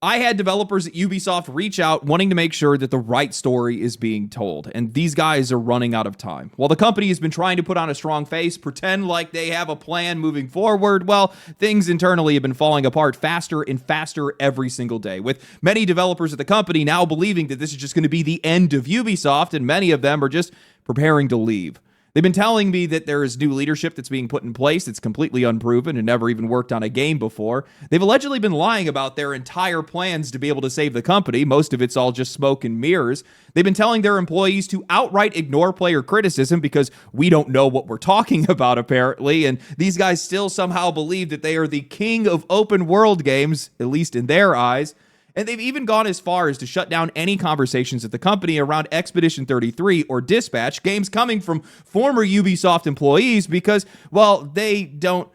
I had developers at Ubisoft reach out wanting to make sure that the right story is being told, and these guys are running out of time. While the company has been trying to put on a strong face, pretend like they have a plan moving forward, well, things internally have been falling apart faster and faster every single day, with many developers at the company now believing that this is just going to be the end of Ubisoft, and many of them are just preparing to leave. They've been telling me that there is new leadership that's being put in place that's completely unproven and never even worked on a game before. They've allegedly been lying about their entire plans to be able to save the company. Most of it's all just smoke and mirrors. They've been telling their employees to outright ignore player criticism because we don't know what we're talking about, apparently. And these guys still somehow believe that they are the king of open world games, at least in their eyes. And they've even gone as far as to shut down any conversations at the company around Expedition 33 or Dispatch, games coming from former Ubisoft employees because, well, they don't,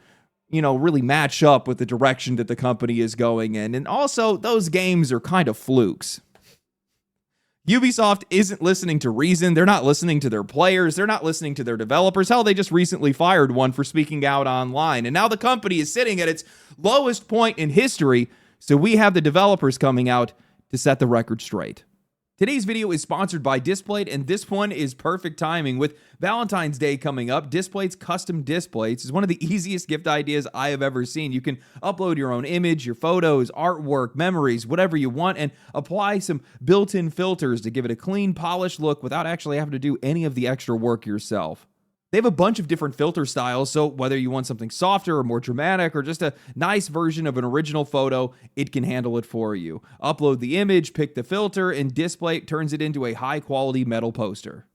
really match up with the direction that the company is going in. And also, those games are kind of flukes. Ubisoft isn't listening to reason. They're not listening to their players. They're not listening to their developers. Hell, they just recently fired one for speaking out online. And now the company is sitting at its lowest point in history. So we have the developers coming out to set the record straight. Today's video is sponsored by Displate, and this one is perfect timing. With Valentine's Day coming up, Displate's custom displays is one of the easiest gift ideas I have ever seen. You can upload your own image, your photos, artwork, memories, whatever you want, and apply some built-in filters to give it a clean, polished look without actually having to do any of the extra work yourself. They have a bunch of different filter styles, so whether you want something softer or more dramatic or just a nice version of an original photo, it can handle it for you. Upload the image, pick the filter, and Displate turns it into a high-quality metal poster.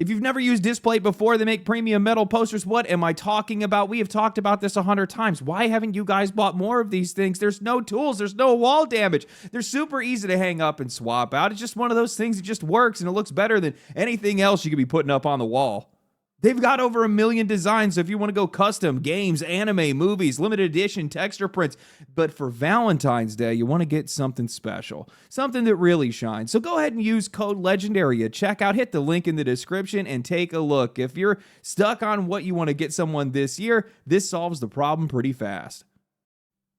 If you've never used Displate before, they make premium metal posters. What am I talking about? We have talked about this 100 times. Why haven't you guys bought more of these things? There's no tools. There's no wall damage. They're super easy to hang up and swap out. It's just one of those things that just works, and it looks better than anything else you could be putting up on the wall. They've got over 1 million designs, so if you want to go custom, games, anime, movies, limited edition, texture prints. But for Valentine's Day, you want to get something special, something that really shines. So go ahead and use code LEGENDARY at checkout. Hit the link in the description and take a look. If you're stuck on what you want to get someone this year, this solves the problem pretty fast.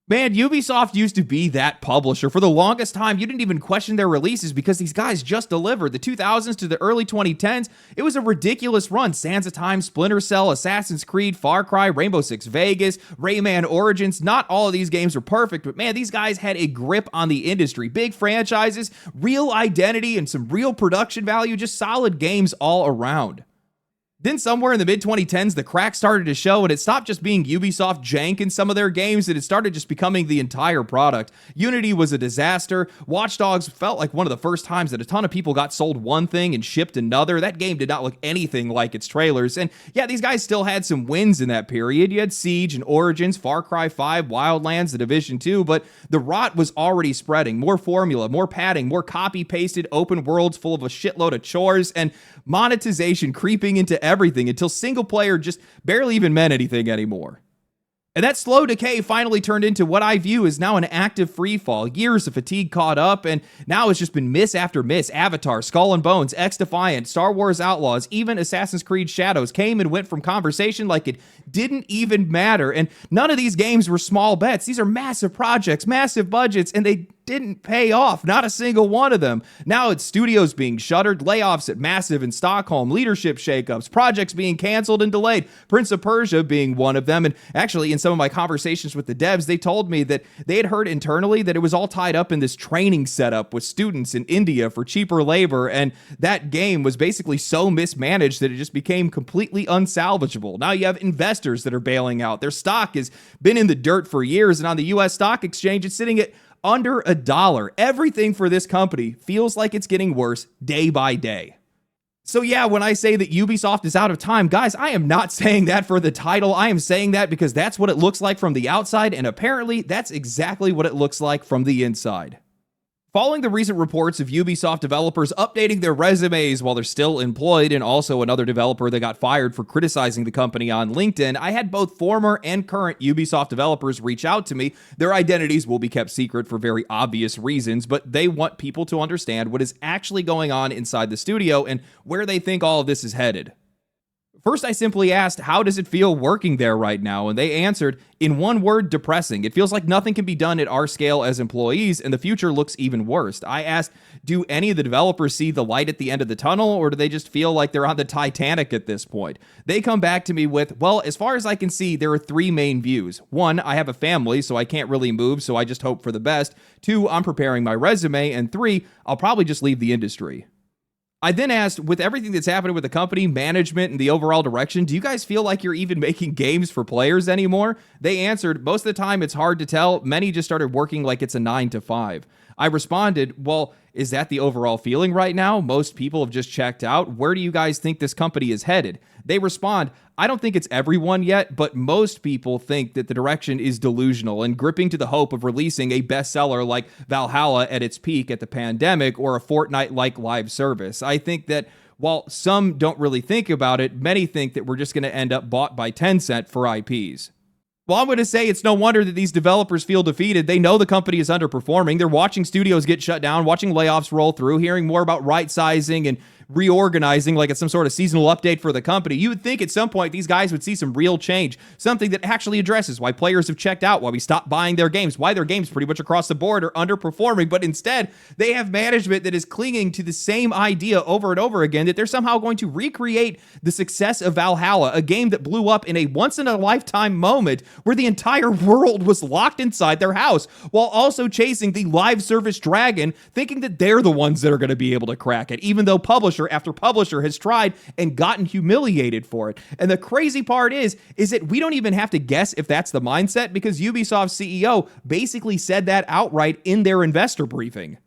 Man, Ubisoft used to be that publisher. For the longest time, you didn't even question their releases because these guys just delivered. The 2000s to the early 2010s, it was a ridiculous run. Sands of Time, Splinter Cell, Assassin's Creed, Far Cry, Rainbow Six Vegas, Rayman Origins. Not all of these games were perfect, but man, these guys had a grip on the industry. Big franchises, real identity, and some real production value. Just solid games all around. Then somewhere in the mid-2010s, the crack started to show, and it stopped just being Ubisoft jank in some of their games, and it started just becoming the entire product. Unity was a disaster. Watch Dogs felt like one of the first times that a ton of people got sold one thing and shipped another. That game did not look anything like its trailers. And yeah, these guys still had some wins in that period. You had Siege and Origins, Far Cry 5, Wildlands, The Division 2, but the rot was already spreading. More formula, more padding, more copy-pasted open worlds full of a shitload of chores, and monetization creeping into everything until single player just barely even meant anything anymore. And that slow decay finally turned into what I view as now an active free fall. Years of fatigue caught up, and now it's just been miss after miss. Avatar, Skull and Bones, X-Defiant, Star Wars Outlaws, even Assassin's Creed Shadows came and went from conversation like it didn't even matter. And none of these games were small bets. These are massive projects, massive budgets, and they didn't pay off. Not a single one of them. Now it's studios being shuttered, layoffs at Massive in Stockholm, leadership shakeups, projects being canceled and delayed, Prince of Persia being one of them. And actually, in some of my conversations with the devs, they told me that they had heard internally that it was all tied up in this training setup with students in India for cheaper labor, and that game was basically so mismanaged that it just became completely unsalvageable. Now you have investors that are bailing out. Their stock has been in the dirt for years, and on the US stock exchange, it's sitting at under $1. Everything for this company feels like it's getting worse day by day. So yeah, when I say that Ubisoft is out of time, guys, I am not saying that for the title. I am saying that because that's what it looks like from the outside, and apparently that's exactly what it looks like from the inside. Following the recent reports of Ubisoft developers updating their resumes while they're still employed, and also another developer that got fired for criticizing the company on LinkedIn, I had both former and current Ubisoft developers reach out to me. Their identities will be kept secret for very obvious reasons, but they want people to understand what is actually going on inside the studio and where they think all of this is headed. First, I simply asked, how does it feel working there right now? And they answered, in one word, depressing. It feels like nothing can be done at our scale as employees, and the future looks even worse. I asked, do any of the developers see the light at the end of the tunnel, or do they just feel like they're on the Titanic at this point? They come back to me with, well, as far as I can see, there are three main views. One, I have a family, so I can't really move, so I just hope for the best. Two, I'm preparing my resume. And three, I'll probably just leave the industry. I then asked, with everything that's happening with the company, management, and the overall direction, do you guys feel like you're even making games for players anymore? They answered, most of the time it's hard to tell. Many just started working like it's a 9 to 5. I responded, well, is that the overall feeling right now? Most people have just checked out. Where do you guys think this company is headed? They respond, I don't think it's everyone yet, but most people think that the direction is delusional and gripping to the hope of releasing a bestseller like Valhalla at its peak at the pandemic or a Fortnite-like live service. I think that while some don't really think about it, many think that we're just going to end up bought by Tencent for IPs. Well, I'm going to say it's no wonder that these developers feel defeated. They know the company is underperforming. They're watching studios get shut down, watching layoffs roll through, hearing more about right-sizing and reorganizing like it's some sort of seasonal update for the company. You would think at some point these guys would see some real change, something that actually addresses why players have checked out, why we stopped buying their games, why their games pretty much across the board are underperforming. But instead, they have management that is clinging to the same idea over and over again, that they're somehow going to recreate the success of Valhalla, a game that blew up in a once-in-a-lifetime moment where the entire world was locked inside their house, while also chasing the live service dragon, thinking that they're the ones that are going to be able to crack it, even though publisher after publisher has tried and gotten humiliated for it. And the crazy part is that we don't even have to guess if that's the mindset, because Ubisoft's CEO basically said that outright in their investor briefing.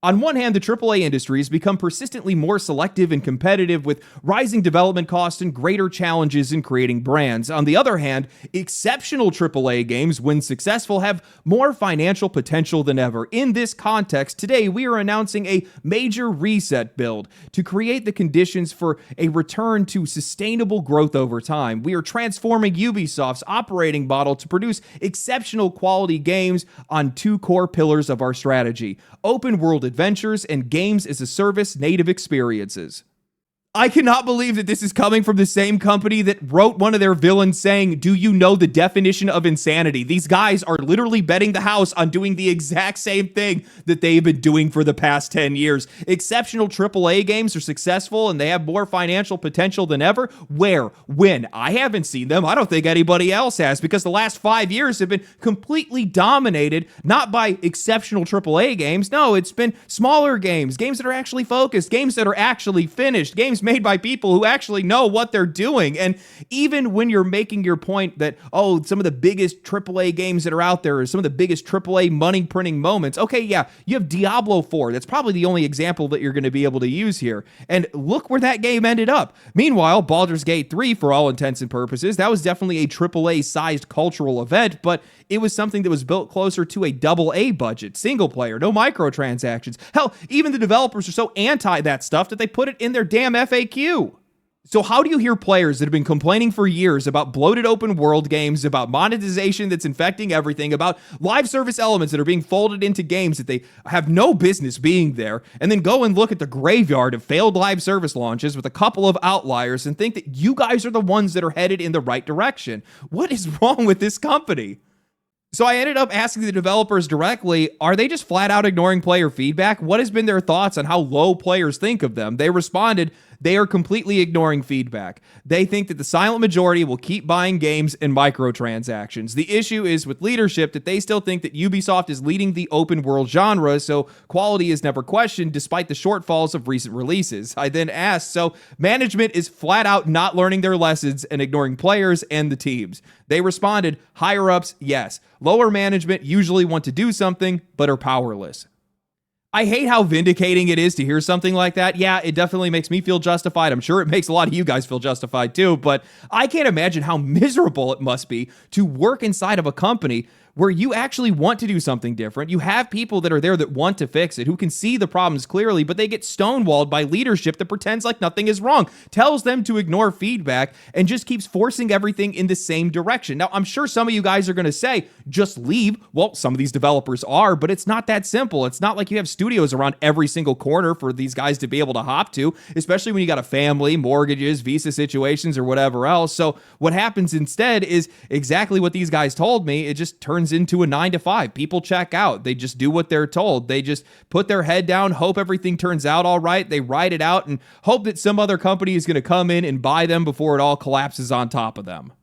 On one hand, the AAA industry has become persistently more selective and competitive, with rising development costs and greater challenges in creating brands. On the other hand, exceptional AAA games, when successful, have more financial potential than ever. In this context, today we are announcing a major reset build to create the conditions for a return to sustainable growth over time. We are transforming Ubisoft's operating model to produce exceptional quality games on two core pillars of our strategy: open world adventures and games as a service native experiences. I cannot believe that this is coming from the same company that wrote one of their villains saying, do you know the definition of insanity? These guys are literally betting the house on doing the exact same thing that they've been doing for the past 10 years. Exceptional AAA games are successful and they have more financial potential than ever. Where? When? I haven't seen them. I don't think anybody else has, because the last 5 years have been completely dominated, not by exceptional AAA games. No, it's been smaller games, games that are actually focused, games that are actually finished, games made by people who actually know what they're doing. And even when you're making your point that, oh, some of the biggest AAA games that are out there are some of the biggest AAA money printing moments. Okay, yeah, you have Diablo 4. That's probably the only example that you're going to be able to use here. And look where that game ended up. Meanwhile, Baldur's Gate 3, for all intents and purposes, that was definitely a AAA sized cultural event, but it was something that was built closer to a AA budget, single player, no microtransactions. Hell, even the developers are so anti that stuff that they put it in their damn FAQ. So how do you hear players that have been complaining for years about bloated open world games, about monetization that's infecting everything, about live service elements that are being folded into games that they have no business being there, and then go and look at the graveyard of failed live service launches with a couple of outliers and think that you guys are the ones that are headed in the right direction? What is wrong with this company? So I ended up asking the developers directly, are they just flat out ignoring player feedback? What has been their thoughts on how low players think of them? They responded, they are completely ignoring feedback. They think that the silent majority will keep buying games and microtransactions. The issue is with leadership that they still think that Ubisoft is leading the open world genre, so quality is never questioned despite the shortfalls of recent releases. I then asked, so management is flat out not learning their lessons and ignoring players and the teams. They responded, higher ups, yes. Lower management usually want to do something, but are powerless. I hate how vindicating it is to hear something like that. Yeah, it definitely makes me feel justified. I'm sure it makes a lot of you guys feel justified too, but I can't imagine how miserable it must be to work inside of a company where you actually want to do something different. You have people that are there that want to fix it, who can see the problems clearly, but they get stonewalled by leadership that pretends like nothing is wrong, tells them to ignore feedback, and just keeps forcing everything in the same direction. Now, I'm sure some of you guys are going to say, just leave. Well, some of these developers are, but it's not that simple. It's not like you have studios around every single corner for these guys to be able to hop to, especially when you got a family, mortgages, visa situations, or whatever else. So what happens instead is exactly what these guys told me. It just turns into a 9 to 5. People check out. They just do what they're told. They just put their head down, hope everything turns out all right. They ride it out and hope that some other company is going to come in and buy them before it all collapses on top of them.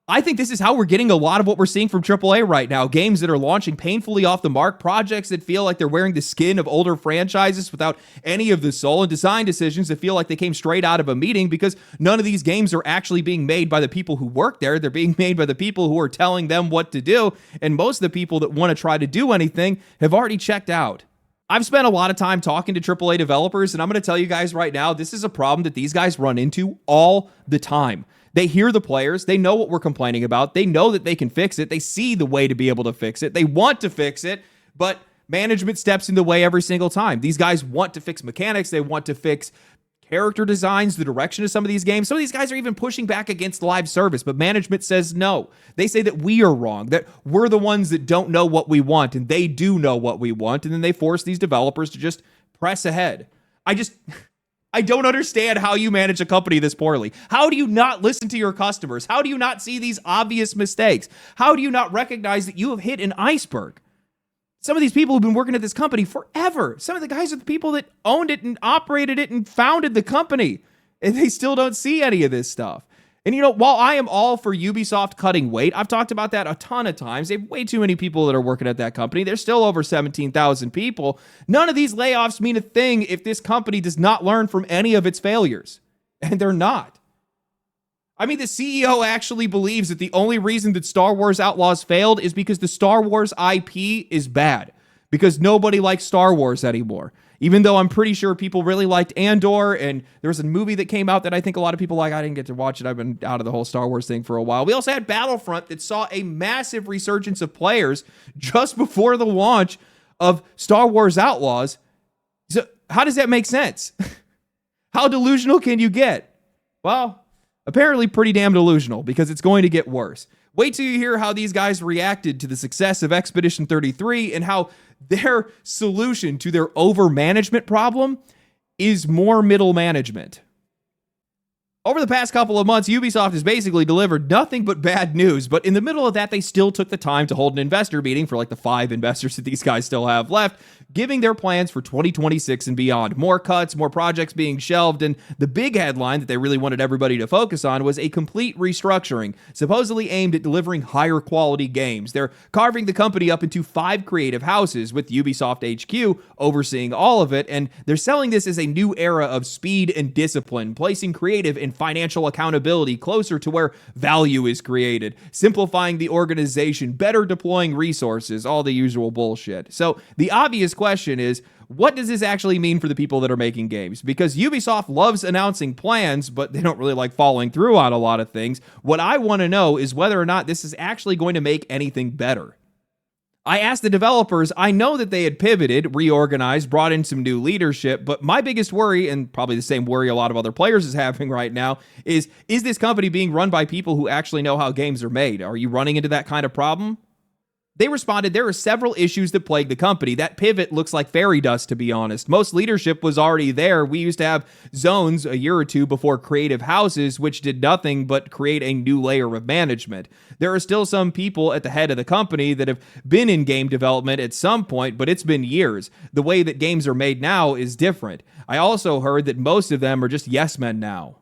I think this is how we're getting a lot of what we're seeing from AAA right now. Games that are launching painfully off the mark, projects that feel like they're wearing the skin of older franchises without any of the soul, and design decisions that feel like they came straight out of a meeting because none of these games are actually being made by the people who work there. They're being made by the people who are telling them what to do, and most of the people that want to try to do anything have already checked out. I've spent a lot of time talking to AAA developers, and I'm going to tell you guys right now, this is a problem that these guys run into all the time. They hear the players. They know what we're complaining about. They know that they can fix it. They see the way to be able to fix it. They want to fix it, but management steps in the way every single time. These guys want to fix mechanics. They want to fix character designs, the direction of some of these games. Some of these guys are even pushing back against live service, but management says no. They say that we are wrong, that we're the ones that don't know what we want, and they do know what we want, and then they force these developers to just press ahead. I don't understand how you manage a company this poorly. How do you not listen to your customers? How do you not see these obvious mistakes? How do you not recognize that you have hit an iceberg? Some of these people have been working at this company forever. Some of the guys are the people that owned it and operated it and founded the company, and they still don't see any of this stuff. And while I am all for Ubisoft cutting weight, I've talked about that a ton of times. They have way too many people that are working at that company. There's still over 17,000 people. None of these layoffs mean a thing if this company does not learn from any of its failures. And they're not. I mean, the CEO actually believes that the only reason that Star Wars Outlaws failed is because the Star Wars IP is bad. Because nobody likes Star Wars anymore. Even though I'm pretty sure people really liked Andor, and there was a movie that came out that I think a lot of people like. I didn't get to watch it. I've been out of the whole Star Wars thing for a while. We also had Battlefront that saw a massive resurgence of players just before the launch of Star Wars Outlaws. So how does that make sense? How delusional can you get? Well, apparently pretty damn delusional, because it's going to get worse. Wait till you hear how these guys reacted to the success of Expedition 33 and how their solution to their over-management problem is more middle management. Over the past couple of months, Ubisoft has basically delivered nothing but bad news, but in the middle of that, they still took the time to hold an investor meeting for like the 5 investors that these guys still have left, giving their plans for 2026 and beyond. More cuts, more projects being shelved, and the big headline that they really wanted everybody to focus on was a complete restructuring, supposedly aimed at delivering higher quality games. They're carving the company up into 5 creative houses, with Ubisoft HQ overseeing all of it, and they're selling this as a new era of speed and discipline, placing creative and financial accountability closer to where value is created, simplifying the organization, better deploying resources, all the usual bullshit. So the obvious question is, what does this actually mean for the people that are making games? Because Ubisoft loves announcing plans, but they don't really like following through on a lot of things. What I want to know is whether or not this is actually going to make anything better. I asked the developers, I know that they had pivoted, reorganized, brought in some new leadership, but my biggest worry, and probably the same worry a lot of other players is having right now, is this company being run by people who actually know how games are made? Are you running into that kind of problem? They responded, there are several issues that plague the company. That pivot looks like fairy dust, to be honest. Most leadership was already there. We used to have zones a year or two before creative houses, which did nothing but create a new layer of management. There are still some people at the head of the company that have been in game development at some point, but it's been years. The way that games are made now is different. I also heard that most of them are just yes men now.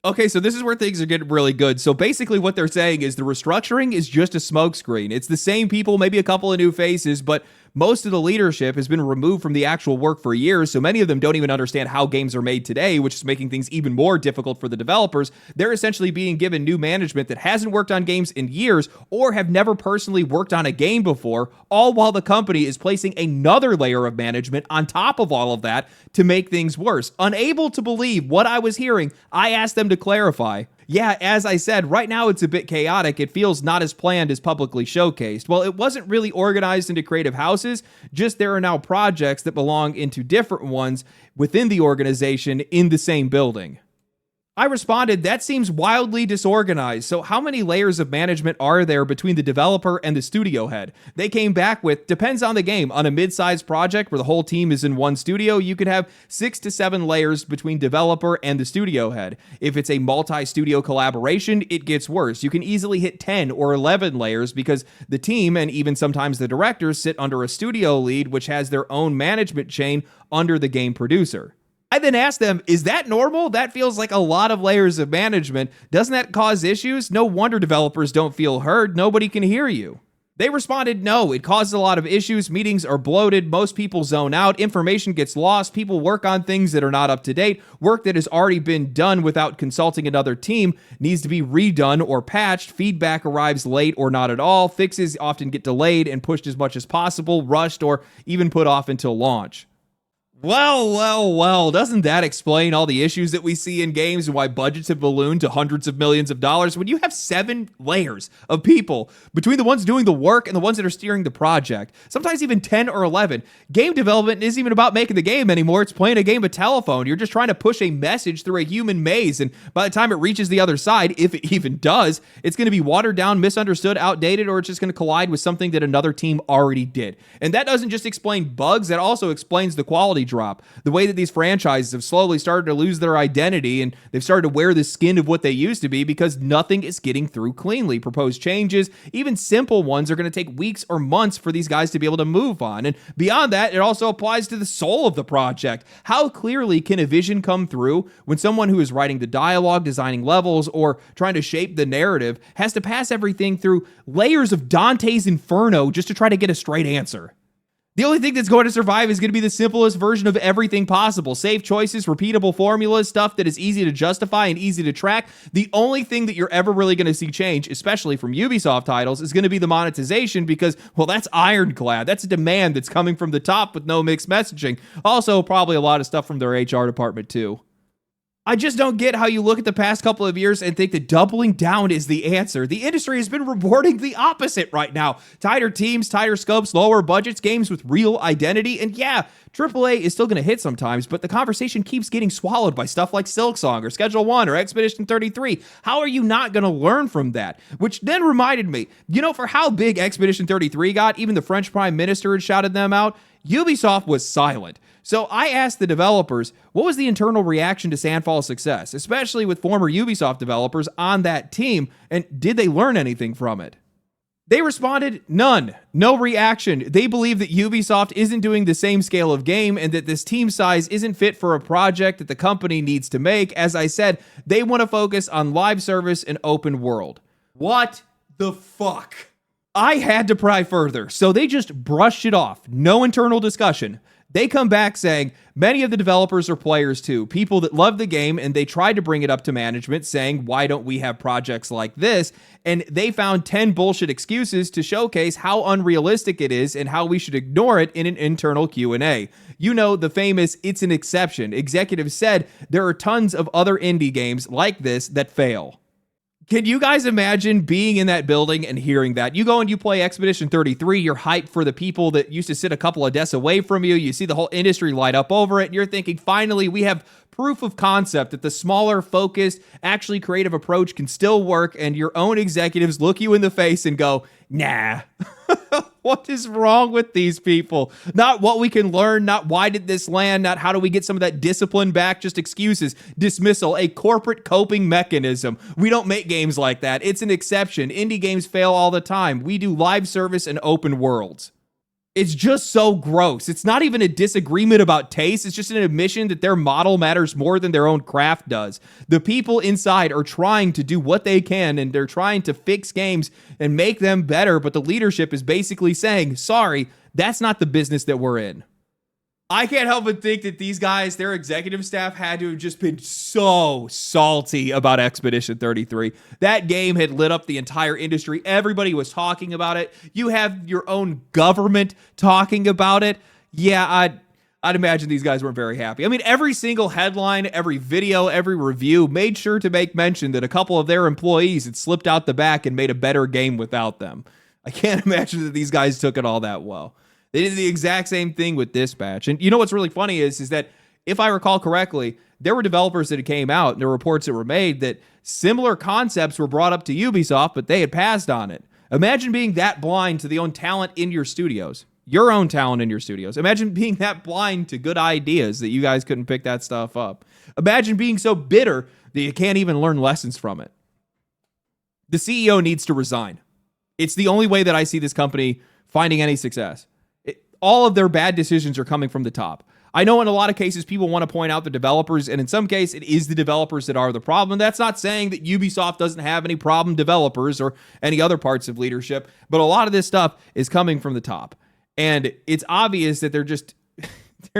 Okay, so this is where things are getting really good. So basically what they're saying is the restructuring is just a smokescreen. It's the same people, maybe a couple of new faces, but most of the leadership has been removed from the actual work for years, so many of them don't even understand how games are made today, which is making things even more difficult for the developers. They're essentially being given new management that hasn't worked on games in years or have never personally worked on a game before, all while the company is placing another layer of management on top of all of that to make things worse. Unable to believe what I was hearing, I asked them to clarify. Yeah, as I said, right now it's a bit chaotic. It feels not as planned as publicly showcased. Well, it wasn't really organized into creative houses, just there are now projects that belong into different ones within the organization in the same building. I responded, that seems wildly disorganized. So how many layers of management are there between the developer and the studio head? They came back with, depends on the game. On a mid-sized project where the whole team is in one studio, you could have 6 to 7 layers between developer and the studio head. If it's a multi-studio collaboration, it gets worse. You can easily hit 10 or 11 layers because the team and even sometimes the directors sit under a studio lead, which has their own management chain under the game producer. I then asked them, is that normal? That feels like a lot of layers of management. Doesn't that cause issues? No wonder developers don't feel heard. Nobody can hear you. They responded, no, it causes a lot of issues. Meetings are bloated. Most people zone out. Information gets lost. People work on things that are not up to date. Work that has already been done without consulting another team needs to be redone or patched. Feedback arrives late or not at all. Fixes often get delayed and pushed as much as possible, rushed, or even put off until launch. Well, doesn't that explain all the issues that we see in games and why budgets have ballooned to hundreds of millions of dollars? When you have 7 layers of people between the ones doing the work and the ones that are steering the project, sometimes even 10 or 11, game development isn't even about making the game anymore. It's playing a game of telephone. You're just trying to push a message through a human maze, and by the time it reaches the other side, if it even does, it's going to be watered down, misunderstood, outdated, or it's just going to collide with something that another team already did. And that doesn't just explain bugs, that also explains the quality drop. The way that these franchises have slowly started to lose their identity and they've started to wear the skin of what they used to be because nothing is getting through cleanly. Proposed changes, even simple ones, are going to take weeks or months for these guys to be able to move on. And beyond that, it also applies to the soul of the project. How clearly can a vision come through when someone who is writing the dialogue, designing levels, or trying to shape the narrative has to pass everything through layers of Dante's Inferno just to try to get a straight answer? The only thing that's going to survive is going to be the simplest version of everything possible. Safe choices, repeatable formulas, stuff that is easy to justify and easy to track. The only thing that you're ever really going to see change, especially from Ubisoft titles, is going to be the monetization because, well, that's ironclad. That's a demand that's coming from the top with no mixed messaging. Also, probably a lot of stuff from their HR department, too. I just don't get how you look at the past couple of years and think that doubling down is the answer. The industry has been rewarding the opposite right now. Tighter teams, tighter scopes, lower budgets, games with real identity. And yeah, AAA is still going to hit sometimes, but the conversation keeps getting swallowed by stuff like Silksong or Schedule 1 or Expedition 33. How are you not going to learn from that? Which then reminded me, for how big Expedition 33 got, even the French Prime Minister had shouted them out. Ubisoft was silent. So I asked the developers, what was the internal reaction to Sandfall's success, especially with former Ubisoft developers on that team, and did they learn anything from it? They responded, none. No reaction. They believe that Ubisoft isn't doing the same scale of game and that this team size isn't fit for a project that the company needs to make. As I said, they want to focus on live service and open world. What the fuck? I had to pry further, so they just brushed it off. No internal discussion. They come back saying, many of the developers are players too, people that love the game, and they tried to bring it up to management saying, why don't we have projects like this? And they found 10 bullshit excuses to showcase how unrealistic it is and how we should ignore it in an internal Q&A. The famous, it's an exception. Executives said there are tons of other indie games like this that fail. Can you guys imagine being in that building and hearing that? You go and you play Expedition 33, you're hyped for the people that used to sit a couple of desks away from you, you see the whole industry light up over it, and you're thinking, finally, we have proof of concept that the smaller, focused, actually creative approach can still work, and your own executives look you in the face and go, nah. What is wrong with these people? Not what we can learn, not why did this land, not how do we get some of that discipline back, just excuses, dismissal, a corporate coping mechanism. We don't make games like that. It's an exception. Indie games fail all the time. We do live service and open worlds. It's just so gross. It's not even a disagreement about taste. It's just an admission that their model matters more than their own craft does. The people inside are trying to do what they can, and they're trying to fix games and make them better, but the leadership is basically saying, sorry, that's not the business that we're in. I can't help but think that these guys, their executive staff, had to have just been so salty about Expedition 33. That game had lit up the entire industry. Everybody was talking about it. You have your own government talking about it. Yeah, I'd imagine these guys weren't very happy. I mean, every single headline, every video, every review made sure to make mention that a couple of their employees had slipped out the back and made a better game without them. I can't imagine that these guys took it all that well. They did the exact same thing with Dispatch. And you know what's really funny is that if I recall correctly, there were developers that came out and there were reports that were made that similar concepts were brought up to Ubisoft, but they had passed on it. Imagine being that blind to the own talent in your studios. Your own talent in your studios. Imagine being that blind to good ideas that you guys couldn't pick that stuff up. Imagine being so bitter that you can't even learn lessons from it. The CEO needs to resign. It's the only way that I see this company finding any success. All of their bad decisions are coming from the top. I know in a lot of cases people want to point out the developers, and in some case it is the developers that are the problem. That's not saying that Ubisoft doesn't have any problem developers or any other parts of leadership, but a lot of this stuff is coming from the top. And it's obvious that they're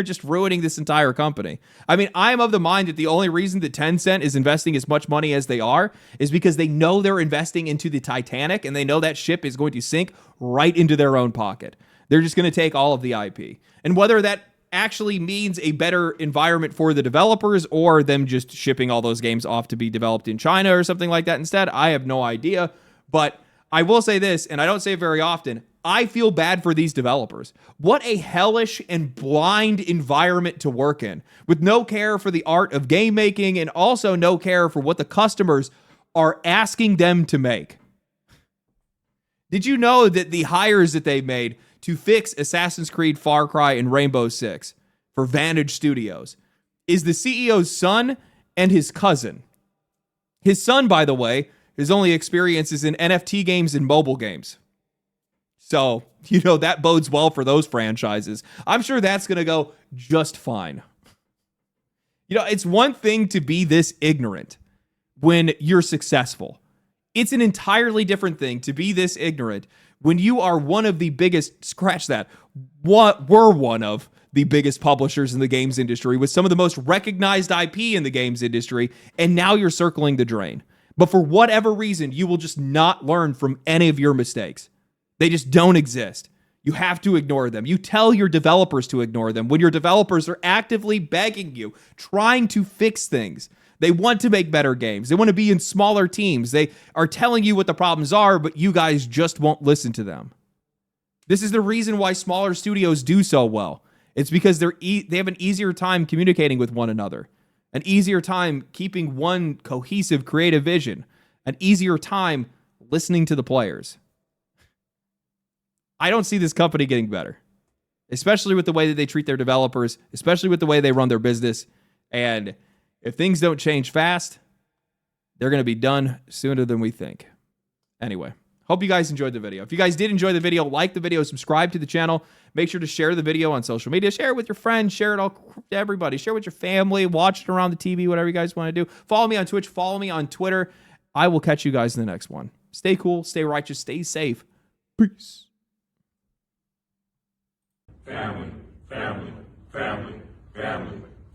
just ruining this entire company. I mean, I'm of the mind that the only reason that Tencent is investing as much money as they are is because they know they're investing into the Titanic, and they know that ship is going to sink right into their own pocket. They're just going to take all of the IP. And whether that actually means a better environment for the developers or them just shipping all those games off to be developed in China or something like that instead, I have no idea. But I will say this, and I don't say it very often, I feel bad for these developers. What a hellish and blind environment to work in, with no care for the art of game making and also no care for what the customers are asking them to make. Did you know that the hires that they made to fix Assassin's Creed, Far Cry, and Rainbow Six for Vantage Studios is the CEO's son and his cousin? His son, by the way, his only experience is in NFT games and mobile games. So, you know, that bodes well for those franchises. I'm sure that's going to go just fine. You know, it's one thing to be this ignorant when you're successful. It's an entirely different thing to be this ignorant when you are one of the biggest, scratch that, were one of the biggest publishers in the games industry with some of the most recognized IP in the games industry, and now you're circling the drain. But for whatever reason, you will just not learn from any of your mistakes. They just don't exist. You have to ignore them. You tell your developers to ignore them when your developers are actively begging you, trying to fix things. They want to make better games. They want to be in smaller teams. They are telling you what the problems are, but you guys just won't listen to them. This is the reason why smaller studios do so well. It's because they have an easier time communicating with one another, an easier time keeping one cohesive creative vision, an easier time listening to the players. I don't see this company getting better, especially with the way that they treat their developers, especially with the way they run their business. And if things don't change fast, they're going to be done sooner than we think. Anyway, hope you guys enjoyed the video. If you guys did enjoy the video, like the video, subscribe to the channel. Make sure to share the video on social media. Share it with your friends. Share it all to everybody. Share it with your family. Watch it around the TV, whatever you guys want to do. Follow me on Twitch. Follow me on Twitter. I will catch you guys in the next one. Stay cool. Stay righteous. Stay safe. Peace. Family, family, family, family.